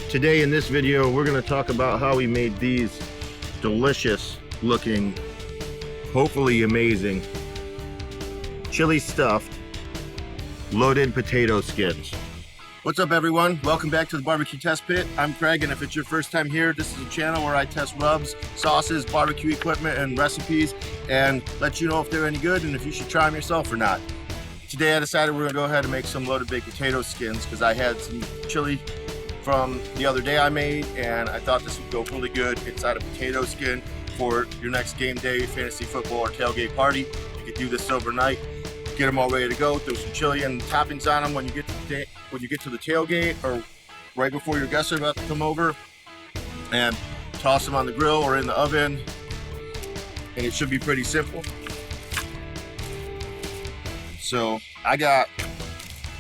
Today in this video, we're going to talk about how we made these delicious looking, hopefully amazing, chili stuffed, loaded potato skins. What's up everyone? Welcome back to the Barbecue Test Pit. I'm Craig, and if it's your first time here, this is a channel where I test rubs, sauces, barbecue equipment, and recipes, and let you know if they're any good and if you should try them yourself or not. Today I decided we're going to go ahead and make some loaded baked potato skins because I had some chili from the other day I made, and I thought this would go really good inside a potato skin for your next game day, fantasy football, or tailgate party. You could do this overnight, get them all ready to go, throw some chili and toppings on them when you get to the tailgate or right before your guests are about to come over, and toss them on the grill or in the oven, and it should be pretty simple. So I got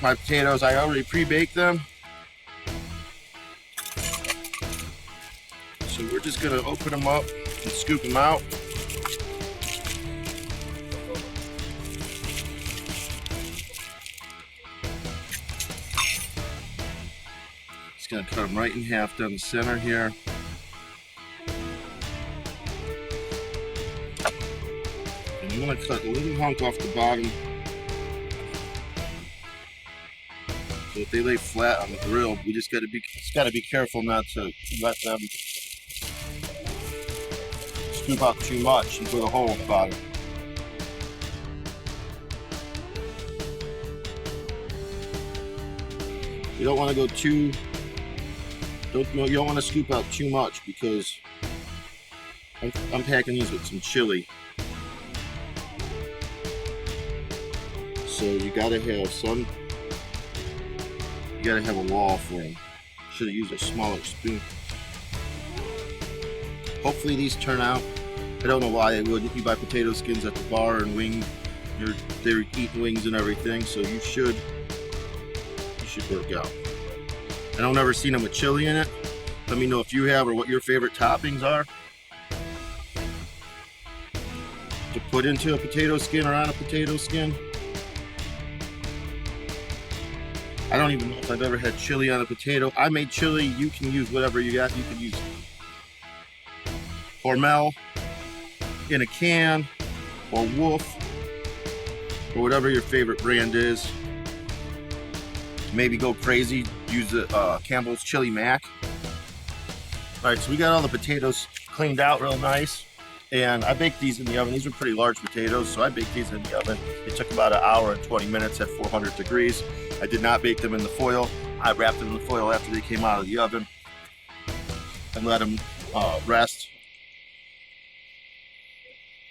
my potatoes, I already pre-baked them. So we're just gonna open them up and scoop them out. Just gonna cut them right in half down the center here. And I'm gonna cut a little hunk off the bottom. So if they lay flat on the grill, we just gotta be careful not to let them scoop out too much and put a hole in the bottom. You don't want to go too. You don't want to scoop out too much because I'm packing these with some chili. So you gotta have some. You gotta have a wall for them. Should have used a smaller spoon. Hopefully these turn out. I don't know why they wouldn't. You buy potato skins at the bar and they're eating wings and everything, so you should work out. I don't ever seen them with chili in it. Let me know if you have or what your favorite toppings are to put into a potato skin or on a potato skin. I don't even know if I've ever had chili on a potato. I made chili. You can use whatever you got. You can use Hormel in a can, or Wolf, or whatever your favorite brand is. Maybe go crazy, use the Campbell's Chili Mac. All right, so we got all the potatoes cleaned out real nice, and I baked these in the oven. These are pretty large potatoes, so I baked these in the oven. It took about an hour and 20 minutes at 400 degrees. I did not bake them in the foil. I wrapped them in the foil after they came out of the oven and let them rest.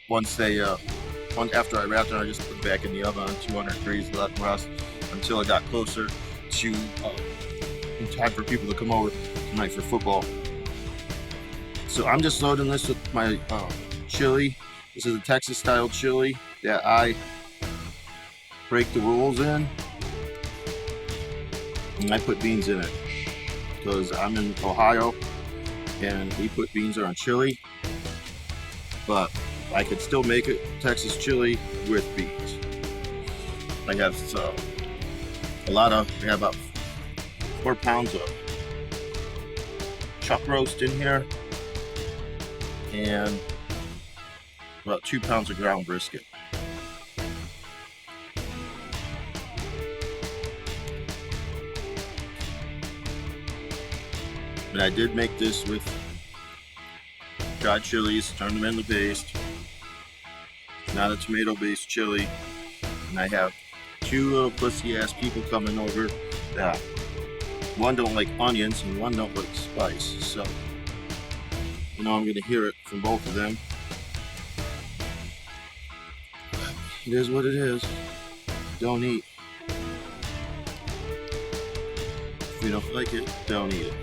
After I wrapped them, I just put them back in the oven on 200 degrees, let them rest until it got closer to in time for people to come over tonight for football. So I'm just loading this with my chili. This is a Texas style chili that I break the rules in, and I put beans in it because I'm in Ohio and we put beans on chili, but I could still make it Texas chili with beans. I have we have about 4 pounds of chuck roast in here and about 2 pounds of ground brisket. And I did make this with dried chilies, turned them into paste. Not a tomato-based chili. And I have 2 little pussy-ass people coming over that one don't like onions and one don't like spice. So, you know, I'm gonna hear it from both of them. It is what it is. Don't eat. If you don't like it, don't eat it.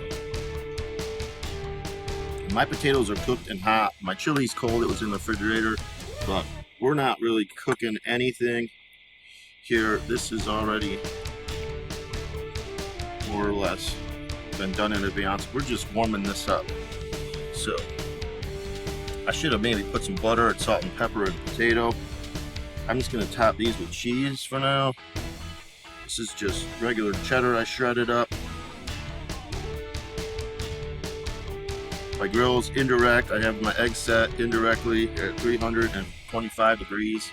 My potatoes are cooked and hot. My chili's cold, it was in the refrigerator, but we're not really cooking anything here. This is already more or less been done in advance. We're just warming this up. So I should have maybe put some butter and salt and pepper in the potato. I'm just gonna top these with cheese for now. This is just regular cheddar I shredded up. My grill's indirect. I have my egg set indirectly at 325 degrees.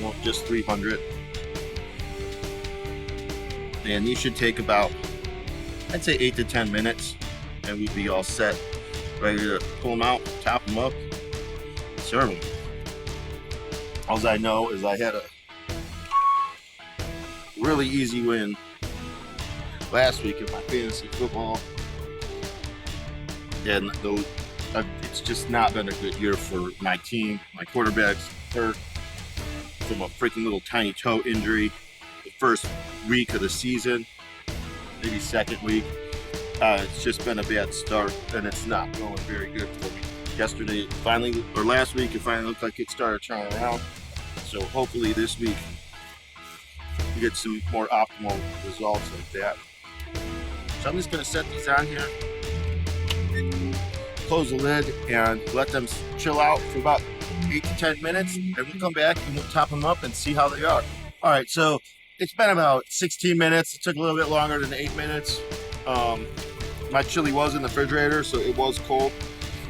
Well, just 300. And these should take about, I'd say 8 to 10 minutes, and we'd be all set, ready to pull them out, top them up, serve them. All I know is I had a really easy win last week in my fantasy football, and it's just not been a good year for my team. My quarterback's hurt from a freaking little tiny toe injury the first week of the season, maybe second week. It's just been a bad start, and it's not going very good for me. Yesterday, finally, or last week, it finally looked like it started turning around. So hopefully this week we get some more optimal results like that. So I'm just going to set these on here, close the lid, and let them chill out for about 8 to 10 minutes, and we'll come back and we'll top them up and see how they are. All right, so it's been about 16 minutes. It took a little bit longer than 8 minutes. My chili was in the refrigerator, so it was cold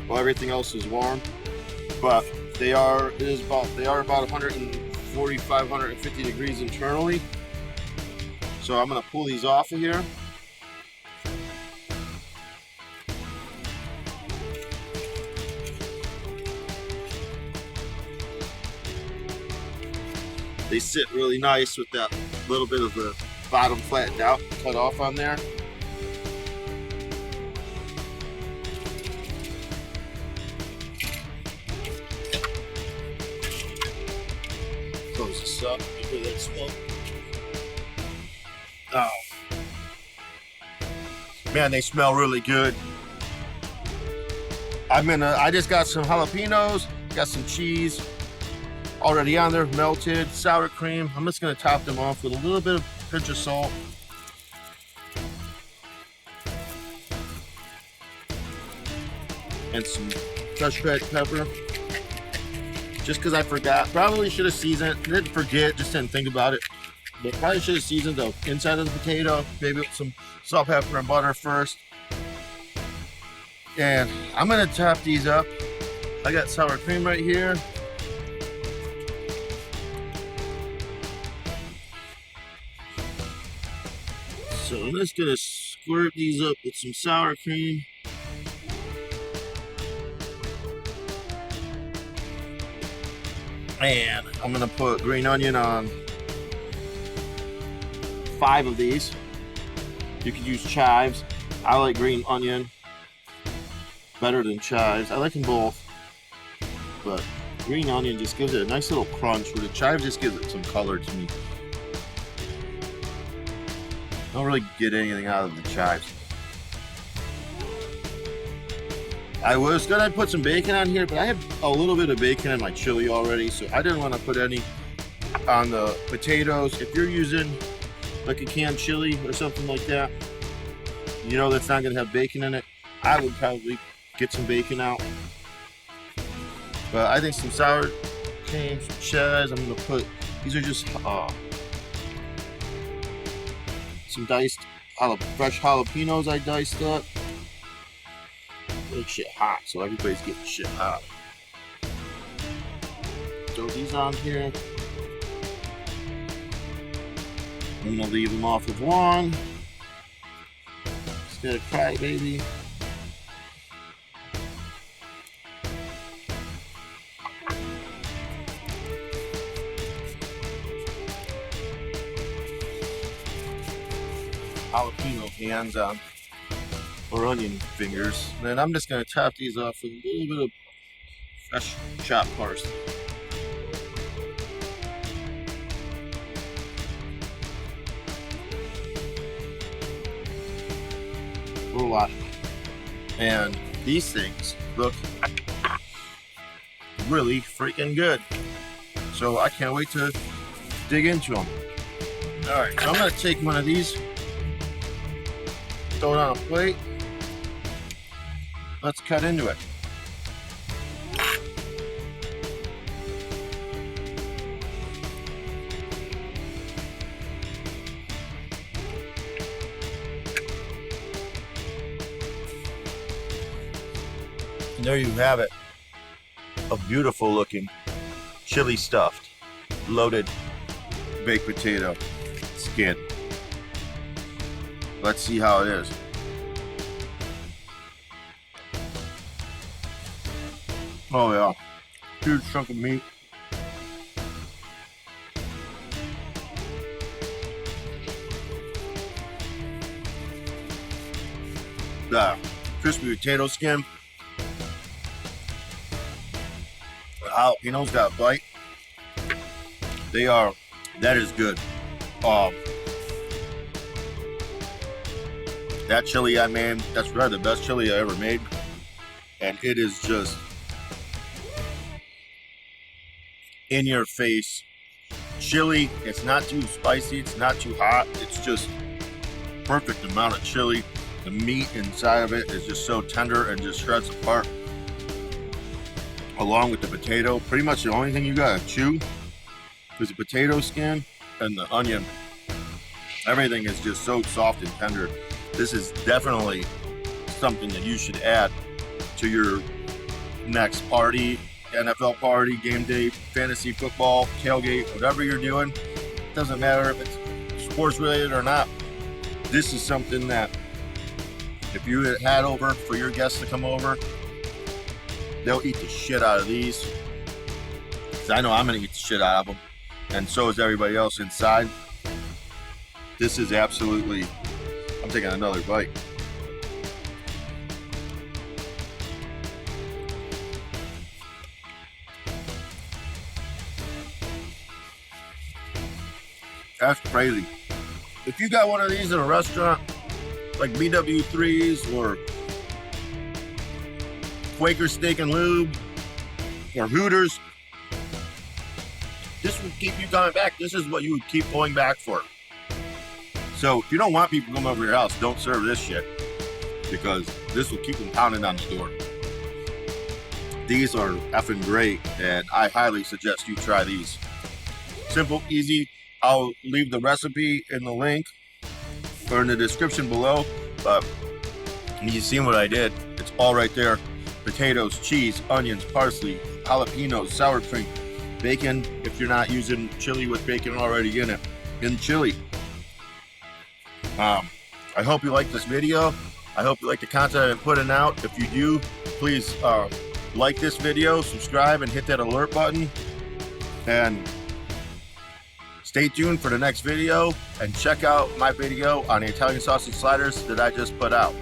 while everything else is warm. But they are about 145, 150 degrees internally. So I'm gonna pull these off of here. They sit really nice with that little bit of the bottom flattened out, cut off on there. Close this up, get that smoke. Oh. Man, they smell really good. I just got some jalapeños, got some cheese already on there, melted, sour cream. I'm just gonna top them off with a little bit of pinch of salt. And some fresh red pepper. Just because I forgot. Probably should have seasoned. Didn't forget, just didn't think about it. But probably should have seasoned the inside of the potato. Maybe with some salt, pepper, and butter first. And I'm gonna top these up. I got sour cream right here. So I'm just gonna squirt these up with some sour cream. And I'm gonna put green onion on 5 of these. You could use chives. I like green onion better than chives. I like them both, but green onion just gives it a nice little crunch, where the chives just gives it some color to me. I don't really get anything out of the chives. I was gonna put some bacon on here, but I have a little bit of bacon in my chili already, so I didn't want to put any on the potatoes. If you're using like a canned chili or something like that, you know that's not gonna have bacon in it, I would probably get some bacon out. But I think some sour cream, some cheese. I'm gonna put, these are just some diced fresh jalapenos I diced up. Make shit hot, so everybody's getting shit hot. Throw these on here. I'm gonna leave them off with one. Instead of cry, baby. Jalapeno hands on, or onion fingers. And then I'm just gonna top these off with a little bit of fresh chopped parsley. A little lot. And these things look really freaking good. So I can't wait to dig into them. All right, so I'm gonna take one of these, throw it on a plate. Let's cut into it. And there you have it. A beautiful looking chili stuffed, loaded baked potato skin. Let's see how it is. Oh yeah, huge chunk of meat. The crispy potato skin. The jalapenos got a bite. That is good. That chili I made, that's probably the best chili I ever made. And it is just in your face chili. It's not too spicy, it's not too hot. It's just perfect amount of chili. The meat inside of it is just so tender and just shreds apart. Along with the potato, pretty much the only thing you gotta chew is the potato skin and the onion. Everything is just so soft and tender. This is definitely something that you should add to your next party, NFL party, game day, fantasy football, tailgate, whatever you're doing. Doesn't matter if it's sports related or not. This is something that if you had over for your guests to come over, they'll eat the shit out of these. Because I know I'm going to eat the shit out of them. And so is everybody else inside. This is absolutely... I'm taking another bite. That's crazy. If you got one of these in a restaurant, like BW3's or Quaker Steak and Lube or Hooters, this would keep you coming back. This is what you would keep going back for. So if you don't want people to come over your house, don't serve this shit, because this will keep them pounding on the door. These are effing great, and I highly suggest you try these. Simple, easy. I'll leave the recipe in the link or in the description below, but you've seen what I did. It's all right there. Potatoes, cheese, onions, parsley, jalapenos, sour cream, bacon if you're not using chili with bacon already in it, and chili. I hope you like this video. I hope you like the content I'm putting out. If you do, please like this video, subscribe, and hit that alert button. And stay tuned for the next video, and check out my video on the Italian sausage sliders that I just put out.